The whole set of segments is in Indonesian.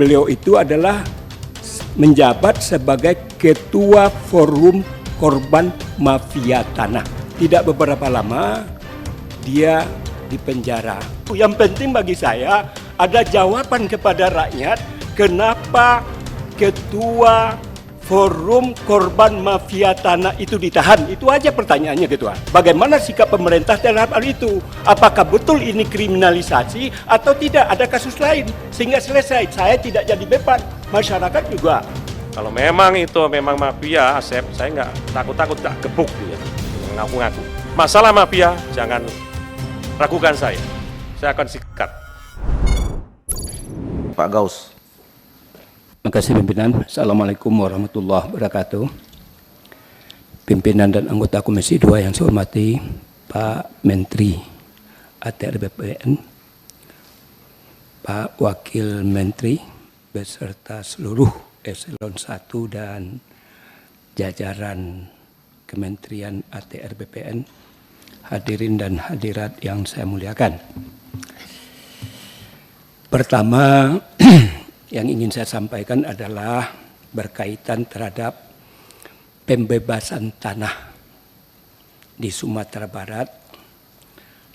beliau itu adalah menjabat sebagai Ketua Forum Korban Mafia Tanah. Tidak beberapa lama dia dipenjara. Yang penting bagi saya ada jawaban kepada rakyat kenapa Ketua Forum Korban Mafia Tanah itu ditahan. Itu aja pertanyaannya, Ketua. Bagaimana sikap pemerintah terhadap hal itu? Apakah betul ini kriminalisasi atau tidak? Ada kasus lain sehingga selesai. Saya tidak jadi beban, masyarakat juga. Kalau memang itu memang mafia, Asep, saya nggak takut-takut, tak gebuk dia, ngaku-ngaku. Masalah mafia, jangan ragukan saya akan sikat. Pak Gaus. Terima kasih pimpinan. Assalamualaikum warahmatullahi wabarakatuh. Pimpinan dan anggota Komisi 2 yang saya hormati, Pak Menteri ATR BPN, Pak Wakil Menteri, beserta seluruh Eselon 1 dan jajaran Kementerian ATR BPN, hadirin dan hadirat yang saya muliakan. Pertama, yang ingin saya sampaikan adalah berkaitan terhadap pembebasan tanah di Sumatera Barat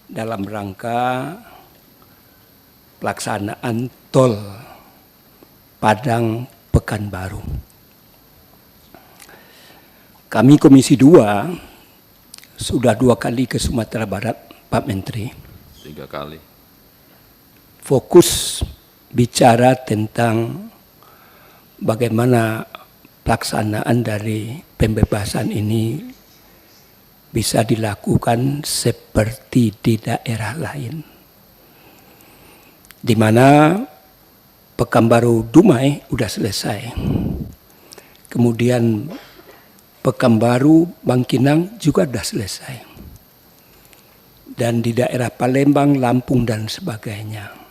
dalam rangka pelaksanaan tol Padang Pekanbaru. Kami Komisi 2 sudah 2 kali ke Sumatera Barat, Pak Menteri. 3 kali. Fokus bicara tentang bagaimana pelaksanaan dari pembebasan ini bisa dilakukan seperti di daerah lain, di mana Pekanbaru Dumai sudah selesai, kemudian Pekanbaru Bangkinang juga sudah selesai, dan di daerah Palembang, Lampung dan sebagainya.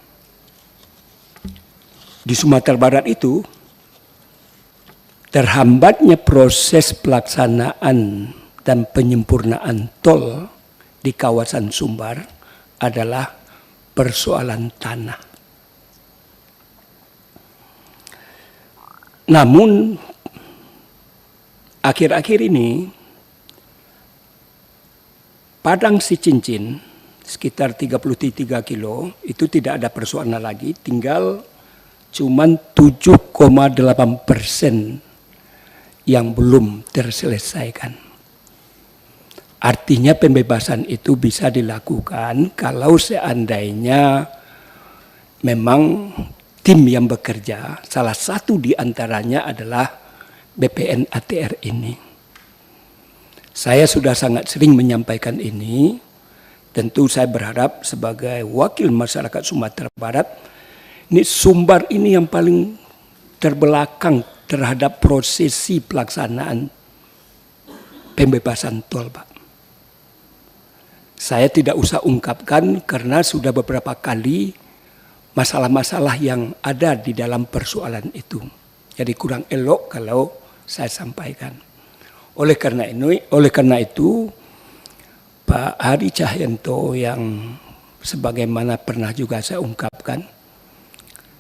Di Sumatera Barat itu terhambatnya proses pelaksanaan dan penyempurnaan tol di kawasan Sumbar adalah persoalan tanah. Namun akhir-akhir ini Padang Sicincin sekitar 33 kilo itu tidak ada persoalan lagi, tinggal cuman 7,8% yang belum terselesaikan. Artinya pembebasan itu bisa dilakukan kalau seandainya memang tim yang bekerja, salah satu di antaranya adalah BPN ATR ini. Saya sudah sangat sering menyampaikan ini, tentu saya berharap sebagai wakil masyarakat Sumatera Barat, ini Sumbar ini yang paling terbelakang terhadap prosesi pelaksanaan pembebasan tol, Pak. Saya tidak usah ungkapkan karena sudah beberapa kali masalah-masalah yang ada di dalam persoalan itu. Jadi kurang elok kalau saya sampaikan. Oleh karena itu, Pak Hadi Cahyanto yang sebagaimana pernah juga saya ungkapkan,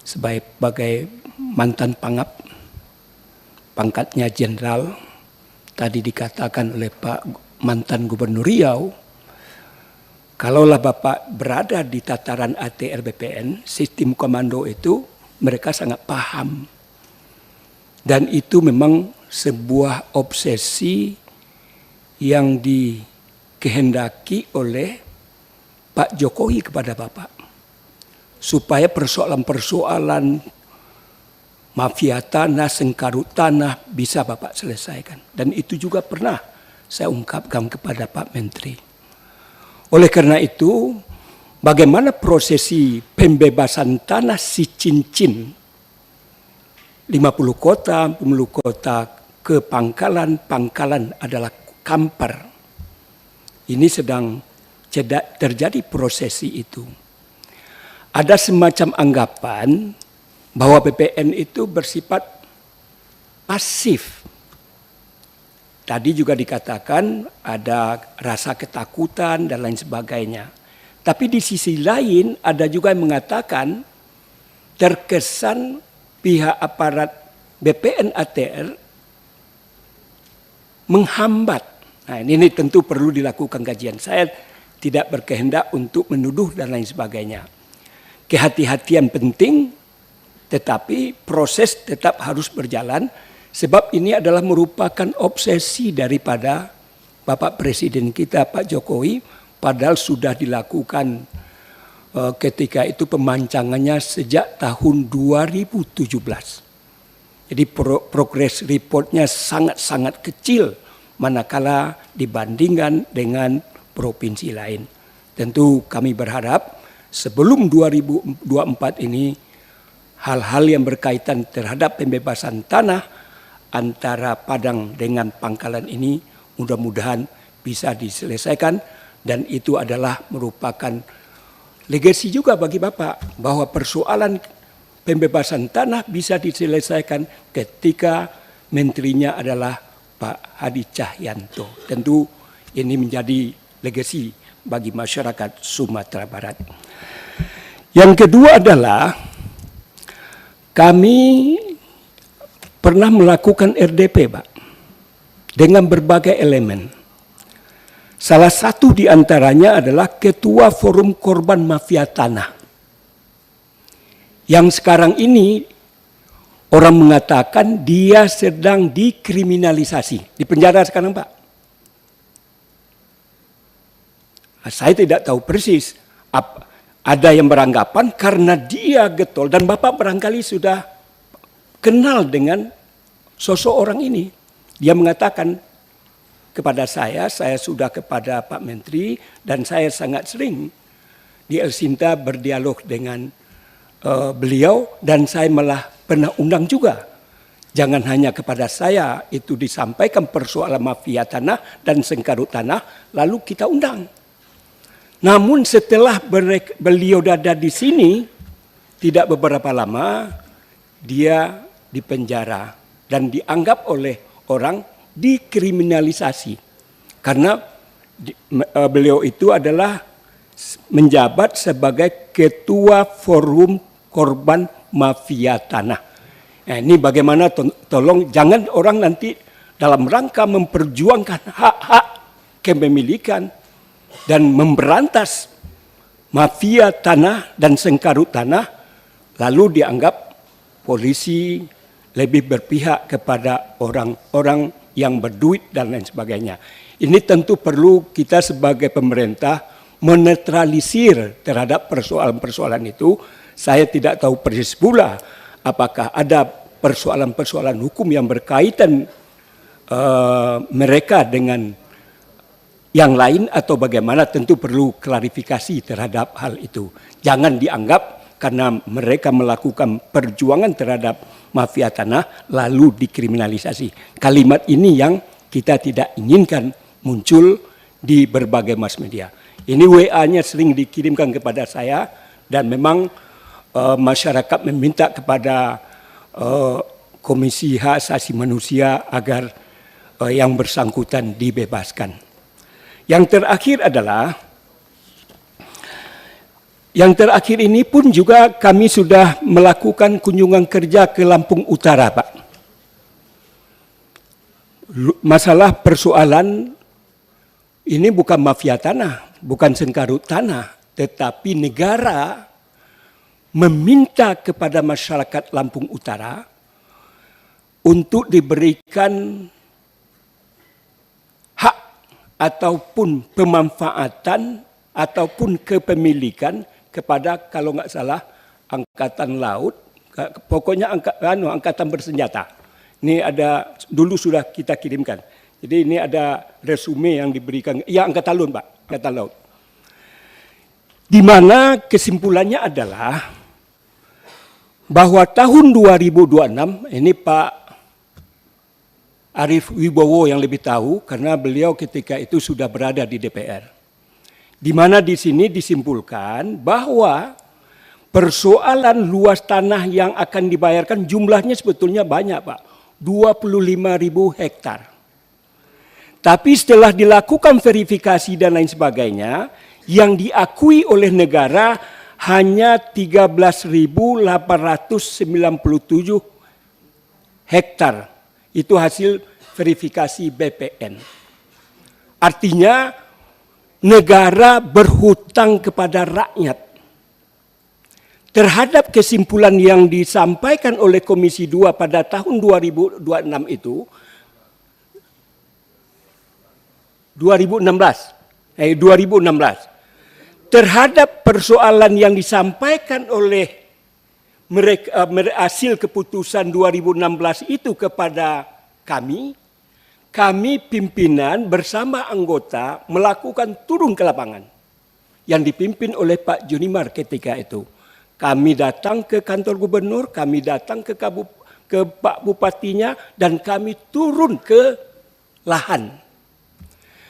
sebagai mantan pangap, pangkatnya jenderal, tadi dikatakan oleh Pak mantan Gubernur Riau, kalaulah Bapak berada di tataran ATR BPN, sistem komando itu mereka sangat paham. Dan itu memang sebuah obsesi yang dikehendaki oleh Pak Jokowi kepada Bapak, supaya persoalan-persoalan mafia tanah, sengkarut tanah bisa Bapak selesaikan. Dan itu juga pernah saya ungkapkan kepada Pak Menteri. Oleh karena itu, bagaimana prosesi pembebasan tanah Sicincin, 50 kota, 10 kota ke Pangkalan, Pangkalan adalah Kampar. Ini sedang terjadi prosesi itu. Ada semacam anggapan bahwa BPN itu bersifat pasif. Tadi juga dikatakan ada rasa ketakutan dan lain sebagainya. Tapi di sisi lain ada juga yang mengatakan terkesan pihak aparat BPN ATR menghambat. Nah, ini tentu perlu dilakukan kajian. Saya tidak berkehendak untuk menuduh dan lain sebagainya. Kehati-hatian penting, tetapi proses tetap harus berjalan, sebab ini adalah merupakan obsesi daripada Bapak Presiden kita, Pak Jokowi, padahal sudah dilakukan ketika itu pemancangannya sejak tahun 2017. Jadi progress reportnya sangat-sangat kecil manakala dibandingkan dengan provinsi lain. Tentu kami berharap sebelum 2024 ini hal-hal yang berkaitan terhadap pembebasan tanah antara Padang dengan Pangkalan ini mudah-mudahan bisa diselesaikan, dan itu adalah merupakan legasi juga bagi Bapak bahwa persoalan pembebasan tanah bisa diselesaikan ketika menterinya adalah Pak Hadi Cahyanto. Tentu ini menjadi legasi bagi masyarakat Sumatera Barat. Yang kedua adalah kami pernah melakukan RDP, Pak, dengan berbagai elemen. Salah satu di antaranya adalah Ketua Forum Korban Mafia Tanah. Yang sekarang ini orang mengatakan dia sedang dikriminalisasi. Di penjara sekarang, Pak. Saya tidak tahu persis. Ada yang beranggapan karena dia getol, dan Bapak barangkali sudah kenal dengan sosok orang ini. Dia mengatakan kepada saya sudah kepada Pak Menteri, dan saya sangat sering di El Sinta berdialog dengan beliau, dan saya malah pernah undang juga. Jangan hanya kepada saya itu disampaikan persoalan mafia tanah dan sengkarut tanah, lalu kita undang. Namun setelah beliau ada di sini, tidak beberapa lama dia dipenjara dan dianggap oleh orang dikriminalisasi. Karena beliau itu adalah menjabat sebagai Ketua Forum Korban Mafia Tanah. Nah, ini bagaimana, tolong jangan orang nanti dalam rangka memperjuangkan hak-hak kepemilikan dan memberantas mafia tanah dan sengkarut tanah, lalu dianggap polisi lebih berpihak kepada orang-orang yang berduit dan lain sebagainya. Ini tentu perlu kita sebagai pemerintah menetralisir terhadap persoalan-persoalan itu. Saya tidak tahu persis pula apakah ada persoalan-persoalan hukum yang berkaitan mereka dengan yang lain atau bagaimana, tentu perlu klarifikasi terhadap hal itu. Jangan dianggap karena mereka melakukan perjuangan terhadap mafia tanah lalu dikriminalisasi. Kalimat ini yang kita tidak inginkan muncul di berbagai mass media. Ini WA-nya sering dikirimkan kepada saya, dan memang masyarakat meminta kepada Komisi Hak Asasi Manusia agar yang bersangkutan dibebaskan. Yang terakhir ini pun juga kami sudah melakukan kunjungan kerja ke Lampung Utara, Pak. Masalah persoalan ini bukan mafia tanah, bukan sengkarut tanah, tetapi negara meminta kepada masyarakat Lampung Utara untuk diberikan hak ataupun pemanfaatan ataupun kepemilikan kepada, kalau nggak salah, angkatan laut, pokoknya angkatan bersenjata. Ini ada, dulu sudah kita kirimkan. Jadi ini ada resume yang diberikan, ya angkatan laut, Pak, angkatan laut. Di mana kesimpulannya adalah bahwa tahun 2026, ini Pak Arief Wibowo yang lebih tahu karena beliau ketika itu sudah berada di DPR. Di mana di sini disimpulkan bahwa persoalan luas tanah yang akan dibayarkan jumlahnya sebetulnya banyak, Pak. 25.000 hektar. Tapi setelah dilakukan verifikasi dan lain sebagainya, yang diakui oleh negara hanya 13.897 hektar. Itu hasil verifikasi BPN. Artinya negara berhutang kepada rakyat. Terhadap kesimpulan yang disampaikan oleh Komisi 2 pada tahun 2026 itu, 2016, terhadap persoalan yang disampaikan oleh mereka, hasil keputusan 2016 itu kepada kami pimpinan bersama anggota melakukan turun ke lapangan yang dipimpin oleh Pak Junimar ketika itu. Kami datang ke kantor gubernur, kami datang ke Pak Bupatinya, dan kami turun ke lahan.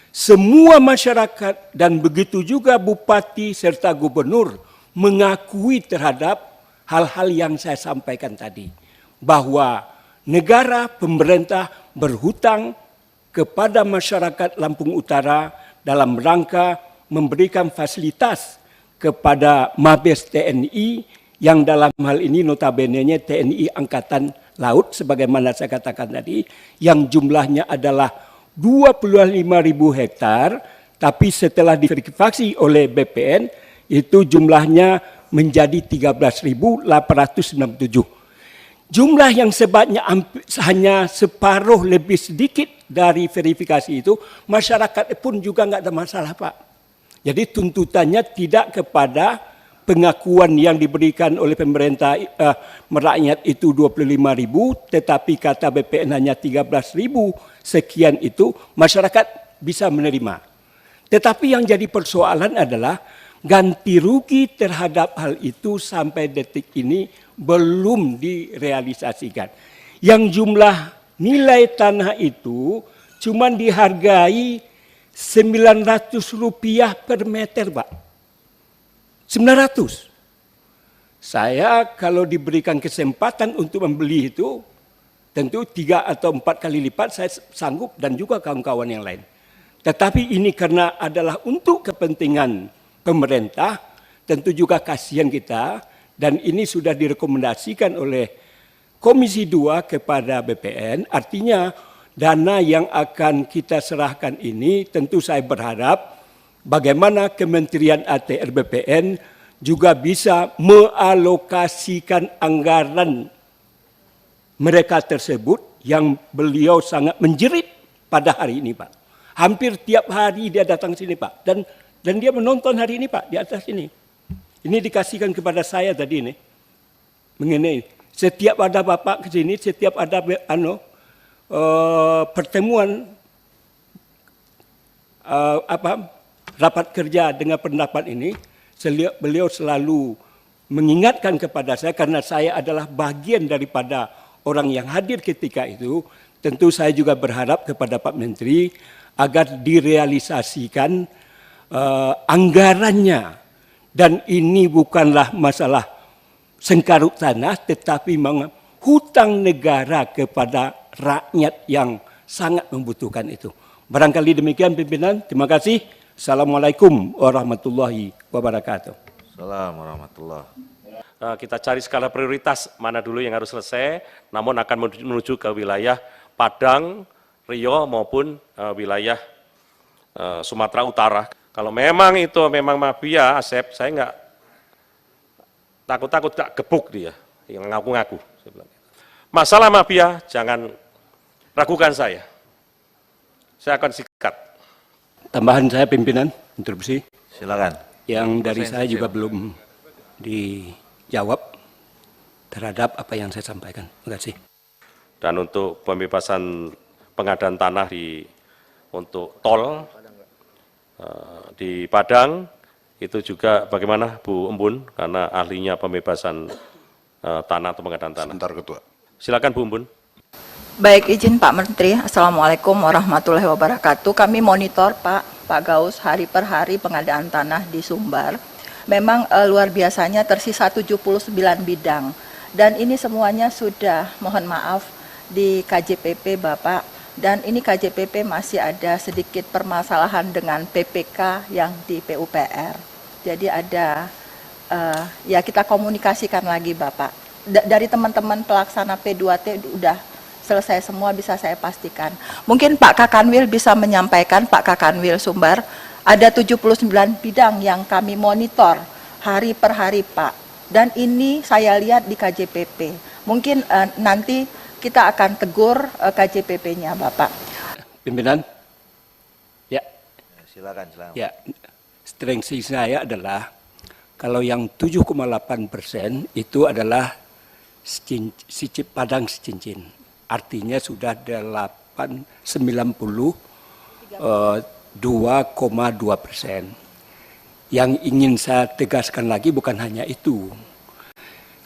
Semua masyarakat dan begitu juga Bupati serta Gubernur mengakui terhadap hal-hal yang saya sampaikan tadi. Bahwa negara, pemerintah berhutang kepada masyarakat Lampung Utara dalam rangka memberikan fasilitas kepada Mabes TNI yang dalam hal ini notabene-nya TNI Angkatan Laut sebagaimana saya katakan tadi, yang jumlahnya adalah 25.000 hektar, tapi setelah diverifikasi oleh BPN itu jumlahnya menjadi 13.867. Jumlah yang sebanyak hanya separuh lebih sedikit dari verifikasi itu, masyarakat pun juga nggak ada masalah, Pak. Jadi tuntutannya tidak kepada pengakuan yang diberikan oleh pemerintah merakyat itu 25.000, tetapi kata BPN hanya 13.000 sekian itu masyarakat bisa menerima. Tetapi yang jadi persoalan adalah ganti rugi terhadap hal itu sampai detik ini belum direalisasikan. Yang jumlah nilai tanah itu cuma dihargai Rp900 per meter, Pak. 900. Saya kalau diberikan kesempatan untuk membeli itu, tentu 3 atau 4 kali lipat saya sanggup dan juga kawan-kawan yang lain. Tetapi ini karena adalah untuk kepentingan pemerintah, tentu juga kasihan kita, dan ini sudah direkomendasikan oleh Komisi 2 kepada BPN, artinya dana yang akan kita serahkan ini tentu saya berharap bagaimana Kementerian ATR BPN juga bisa mengalokasikan anggaran mereka tersebut yang beliau sangat menjerit pada hari ini, Pak. Hampir tiap hari dia datang sini, Pak. Dan dia menonton hari ini, Pak, di atas ini. Ini dikasihkan kepada saya tadi ini. Mengenai setiap ada Bapak ke sini, setiap ada pertemuan rapat kerja dengan pendapat ini, beliau selalu mengingatkan kepada saya karena saya adalah bagian daripada orang yang hadir ketika itu. Tentu saya juga berharap kepada Pak Menteri agar direalisasikan anggarannya, dan ini bukanlah masalah sengkarut tanah tetapi hutang negara kepada rakyat yang sangat membutuhkan itu. Barangkali demikian pimpinan. Terima kasih. Assalamualaikum warahmatullahi wabarakatuh. Assalamualaikum warahmatullahi. Kita cari skala prioritas mana dulu yang harus selesai, namun akan menuju ke wilayah Padang, Riau maupun wilayah Sumatera Utara. Kalau memang itu memang mafia, Asep, saya nggak takut-takut tak gebuk dia yang ngaku-ngaku. Masalah mafia jangan ragukan saya akan sikat. Tambahan saya pimpinan, interupsi. Silakan. Yang dari saya juga belum dijawab terhadap apa yang saya sampaikan. Terima kasih. Dan untuk pembebasan pengadaan tanah untuk tol di Padang, itu juga bagaimana Bu Embun, karena ahlinya pembebasan tanah atau pengadaan tanah. Sebentar Ketua. Silakan Bu Embun. Baik, izin Pak Menteri. Assalamualaikum warahmatullahi wabarakatuh. Kami monitor Pak Gaus hari per hari pengadaan tanah di Sumbar. Memang luar biasanya tersisa 79 bidang. Dan ini semuanya sudah, mohon maaf, di KJPP Bapak. Dan ini KJPP masih ada sedikit permasalahan dengan PPK yang di PUPR. Jadi ada ya kita komunikasikan lagi Bapak. Dari teman-teman pelaksana P2T udah selesai semua, bisa saya pastikan. Mungkin Pak Kakanwil bisa menyampaikan, Pak Kakanwil Sumbar, ada 79 bidang yang kami monitor hari per hari Pak. Dan ini saya lihat di KJPP. Mungkin nanti kita akan tegur KJPP-nya Bapak. Pimpinan, ya, Silakan. ya, strength saya adalah kalau yang 7,8% itu adalah Padang Secincin. Artinya sudah 2,2%. Yang ingin saya tegaskan lagi bukan hanya itu.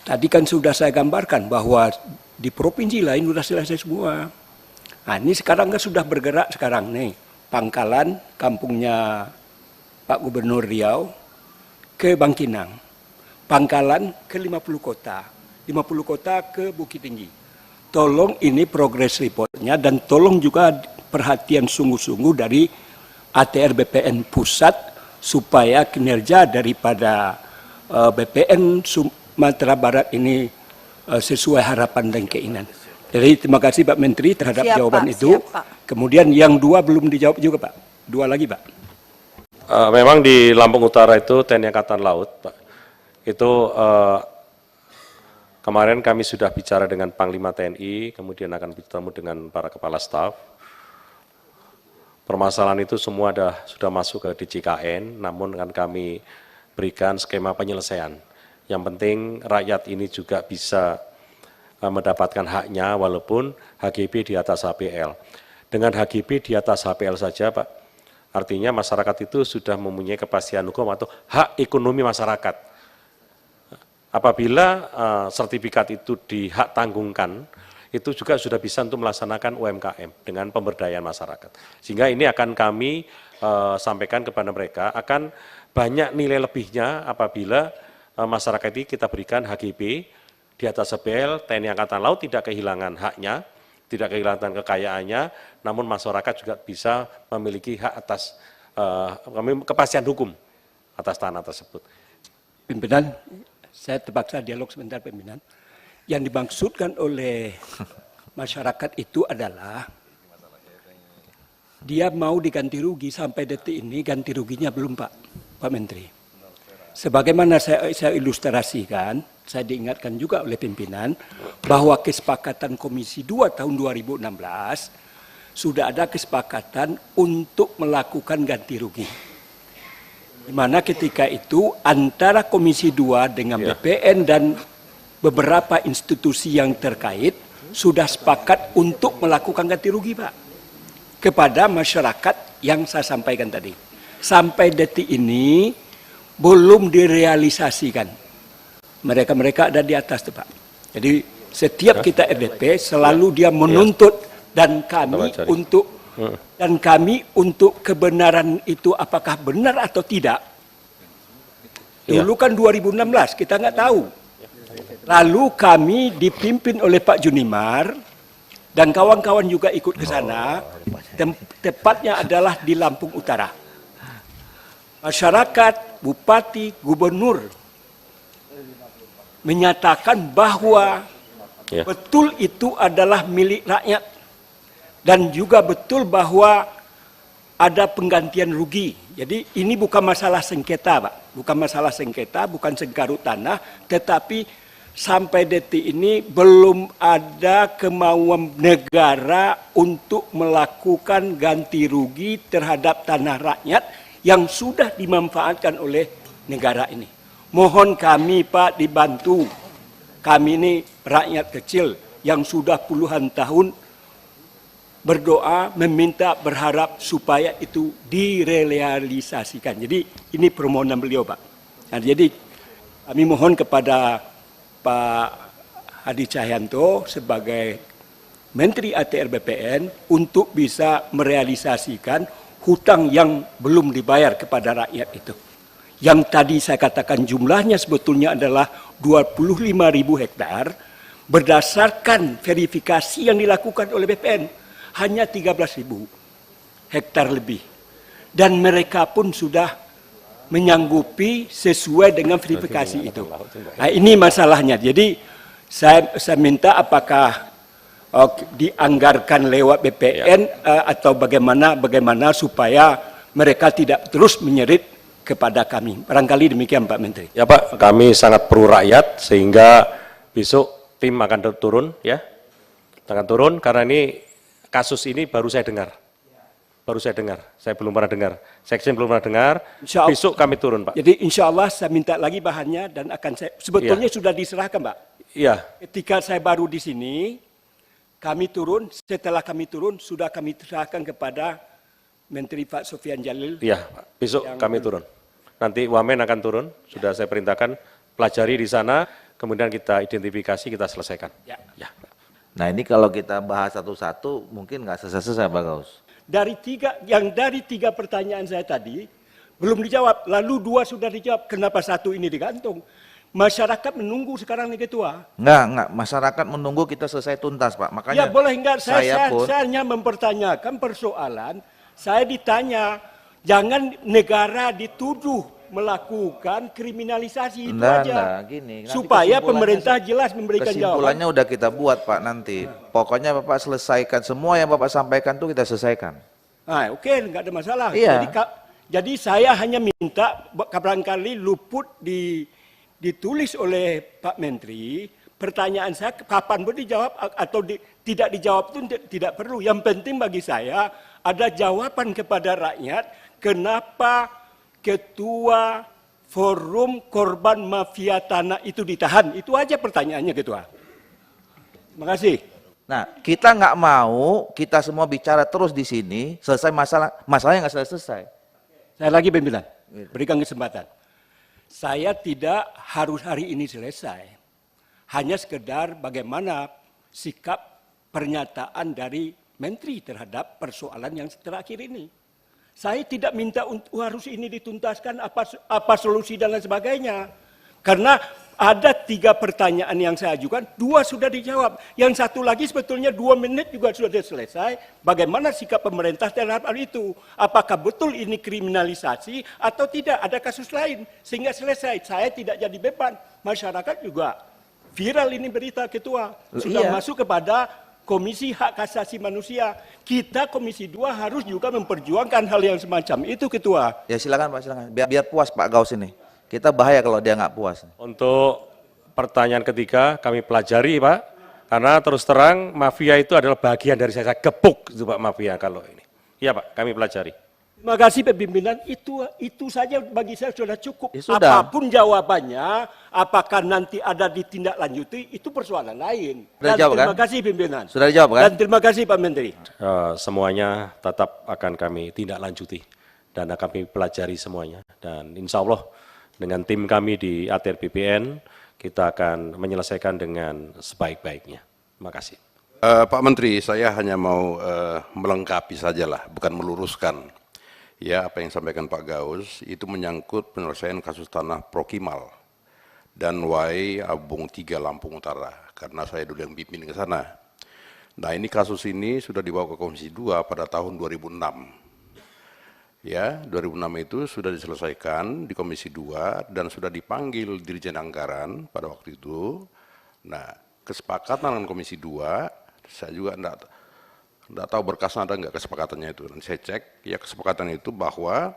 Tadi kan sudah saya gambarkan bahwa di provinsi lain sudah selesai semua. Nah ini sekarang kan sudah bergerak sekarang nih. Pangkalan, kampungnya Pak Gubernur Riau, ke Bangkinang. Pangkalan ke 50 kota. 50 kota ke Bukit Tinggi. Tolong ini progress reportnya dan tolong juga perhatian sungguh-sungguh dari ATR BPN pusat supaya kinerja daripada BPN Sumatera Barat ini sesuai harapan dan keinginan. Jadi terima kasih Pak Menteri terhadap Siap, jawaban Pak. itu. Siap, Pak. Kemudian yang dua belum dijawab juga Pak. Dua lagi Pak. Memang di Lampung Utara itu TNI Angkatan Laut, Pak. Itu kemarin kami sudah bicara dengan Panglima TNI, kemudian akan bertemu dengan para kepala staf. Permasalahan itu semua sudah masuk ke DJKN, namun akan kami berikan skema penyelesaian. Yang penting rakyat ini juga bisa mendapatkan haknya walaupun HGB di atas HPL. Dengan HGB di atas HPL saja Pak, artinya masyarakat itu sudah mempunyai kepastian hukum atau hak ekonomi masyarakat. Apabila sertifikat itu dihak tanggungkan, itu juga sudah bisa untuk melaksanakan UMKM dengan pemberdayaan masyarakat. Sehingga ini akan kami sampaikan kepada mereka, akan banyak nilai lebihnya apabila masyarakat ini kita berikan HGB di atas HPL, TNI Angkatan Laut tidak kehilangan haknya, tidak kehilangan kekayaannya, namun masyarakat juga bisa memiliki hak atas kepastian hukum atas tanah tersebut. Pimpinan, saya terpaksa dialog sebentar pimpinan. Yang dimaksudkan oleh masyarakat itu adalah dia mau diganti rugi, sampai detik ini ganti ruginya belum Pak Menteri. Sebagaimana saya ilustrasikan, saya diingatkan juga oleh pimpinan bahwa kesepakatan Komisi 2 tahun 2016 sudah ada kesepakatan untuk melakukan ganti rugi. Di mana ketika itu antara Komisi 2 dengan BPN dan beberapa institusi yang terkait sudah sepakat untuk melakukan ganti rugi Pak kepada masyarakat yang saya sampaikan tadi. Sampai detik ini belum direalisasikan. Mereka ada di atas tuh Pak. Jadi setiap kita RDP selalu dia menuntut dan kami untuk kebenaran itu apakah benar atau tidak. Dulu kan 2016 kita nggak tahu. Lalu kami dipimpin oleh Pak Junimar dan kawan-kawan juga ikut ke sana. Tepatnya adalah di Lampung Utara. Masyarakat, bupati, gubernur menyatakan bahwa betul itu adalah milik rakyat dan juga betul bahwa ada penggantian rugi. Jadi ini bukan masalah sengketa Pak, bukan masalah sengketa, bukan sengkarut tanah, tetapi sampai detik ini belum ada kemauan negara untuk melakukan ganti rugi terhadap tanah rakyat yang sudah dimanfaatkan oleh negara ini. Mohon kami Pak dibantu. Kami ini rakyat kecil yang sudah puluhan tahun berdoa, meminta, berharap supaya itu direalisasikan. Jadi ini permohonan beliau Pak. Nah, jadi kami mohon kepada Pak Hadi Cahyanto sebagai Menteri ATR BPN untuk bisa merealisasikan hutang yang belum dibayar kepada rakyat itu. Yang tadi saya katakan jumlahnya sebetulnya adalah 25.000 hektar berdasarkan verifikasi yang dilakukan oleh BPN hanya 13.000 hektar lebih. Dan mereka pun sudah menyanggupi sesuai dengan verifikasi itu. Nah, ini masalahnya. Jadi saya minta apakah dianggarkan lewat BPN atau bagaimana supaya mereka tidak terus menyerit kepada kami. Barangkali demikian Pak Menteri. Ya Pak, kami sangat pro rakyat sehingga besok tim akan turun ya. Akan turun karena ini kasus ini baru saya dengar. Saya belum pernah dengar. Sekjen belum pernah dengar. Besok kami turun, Pak. Jadi insya Allah saya minta lagi bahannya dan akan saya sebetulnya sudah diserahkan, Pak. Iya. Ketika saya baru di sini, kami turun. Setelah kami turun, sudah kami serahkan kepada Menteri Pak Sofyan Jalil. Iya, Pak. Besok kami turun. Nanti Wamen akan turun. Sudah saya perintahkan pelajari di sana. Kemudian kita identifikasi, kita selesaikan. Ya. Nah ini kalau kita bahas satu-satu mungkin nggak selesai-selesai Pak Gaus. Dari tiga pertanyaan saya tadi belum dijawab, lalu 2 sudah dijawab. Kenapa 1 ini digantung? Masyarakat menunggu sekarang nih Ketua. Enggak, masyarakat menunggu kita selesai tuntas Pak. Makanya Ya boleh enggak, saya pun hanya mempertanyakan persoalan, saya ditanya, jangan negara dituduh melakukan kriminalisasi itu aja. Gini, supaya pemerintah jelas memberikan jawaban. Kesimpulannya udah kita buat Pak nanti. Pokoknya Bapak selesaikan semua yang Bapak sampaikan tuh kita selesaikan. Nah, oke, enggak ada masalah. Iya. Jadi saya hanya minta barangkali luput ditulis oleh Pak Menteri, pertanyaan saya kapan pun dijawab atau tidak dijawab itu tidak perlu. Yang penting bagi saya ada jawaban kepada rakyat kenapa Ketua Forum Korban Mafia Tanah itu ditahan. Itu aja pertanyaannya Ketua. Terima kasih. Nah, kita nggak mau kita semua bicara terus di sini, selesai masalahnya nggak selesai. Saya lagi pimpinan, berikan kesempatan. Saya tidak harus hari ini selesai. Hanya sekedar bagaimana sikap pernyataan dari Menteri terhadap persoalan yang terakhir ini. Saya tidak minta harus ini dituntaskan, apa solusi dan lain sebagainya. Karena ada 3 pertanyaan yang saya ajukan, 2 sudah dijawab. Yang 1 lagi sebetulnya 2 menit juga sudah selesai. Bagaimana sikap pemerintah terhadap hal itu? Apakah betul ini kriminalisasi atau tidak? Ada kasus lain sehingga selesai. Saya tidak jadi beban. Masyarakat juga viral ini berita Ketua. Sudah masuk kepada Komisi Hak Asasi Manusia. Kita Komisi 2 harus juga memperjuangkan hal yang semacam itu Ketua. Ya silakan Pak, silakan. Biar puas Pak Gaus ini. Kita bahaya kalau dia nggak puas. Untuk pertanyaan ketiga kami pelajari Pak, karena terus terang mafia itu adalah bagian dari saya gebuk itu Pak mafia kalau ini. Iya Pak, kami pelajari. Terima kasih pimpinan, itu saja bagi saya sudah cukup. Ya, sudah. Apapun jawabannya, apakah nanti ada ditindaklanjuti, itu persoalan lain. Sudah Dan dijawab, terima kan? kasih pimpinan. Sudah dijawab kan? Dan terima kasih Pak Menteri. Semuanya tetap akan kami tindak lanjuti dan akan kami pelajari semuanya. Dan insya Allah dengan tim kami di ATR BPN, kita akan menyelesaikan dengan sebaik-baiknya. Terima kasih. Pak Menteri, saya hanya mau melengkapi sajalah, bukan meluruskan. Ya, apa yang disampaikan Pak Gaus, itu menyangkut penyelesaian kasus tanah Prokimal dan Wai Abung 3 Lampung Utara, karena saya dulu yang pimpin ke sana. Nah, ini kasus ini sudah dibawa ke Komisi 2 pada tahun 2006. Ya, 2006 itu sudah diselesaikan di Komisi 2 dan sudah dipanggil Dirjen Anggaran pada waktu itu. Nah, kesepakatan dengan Komisi 2, saya juga enggak tahu berkasnya ada enggak kesepakatannya itu. Dan saya cek, ya kesepakatan itu bahwa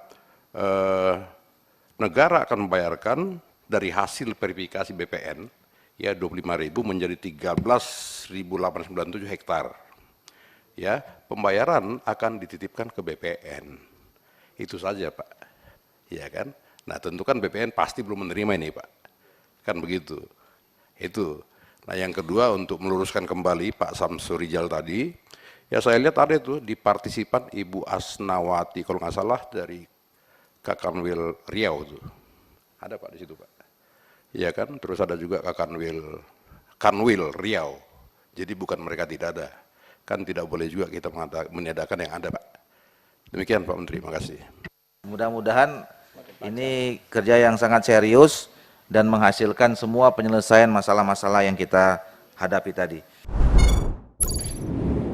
negara akan membayarkan dari hasil verifikasi BPN, ya 25.000 menjadi 13.897 hektar. Ya, pembayaran akan dititipkan ke BPN. Itu saja Pak. Ya kan? Nah tentu kan BPN pasti belum menerima ini Pak. Kan begitu. Itu. Nah yang kedua untuk meluruskan kembali Pak Samsuri Rijal tadi, ya saya lihat ada itu di partisipan Ibu Asnawati kalau nggak salah dari Kakanwil Riau itu. Ada Pak di situ Pak. Iya kan? Terus ada juga Kanwil Riau. Jadi bukan mereka tidak ada. Kan tidak boleh juga kita meniadakan yang ada Pak. Demikian Pak Menteri, terima kasih. Mudah-mudahan ini kerja yang sangat serius dan menghasilkan semua penyelesaian masalah-masalah yang kita hadapi tadi.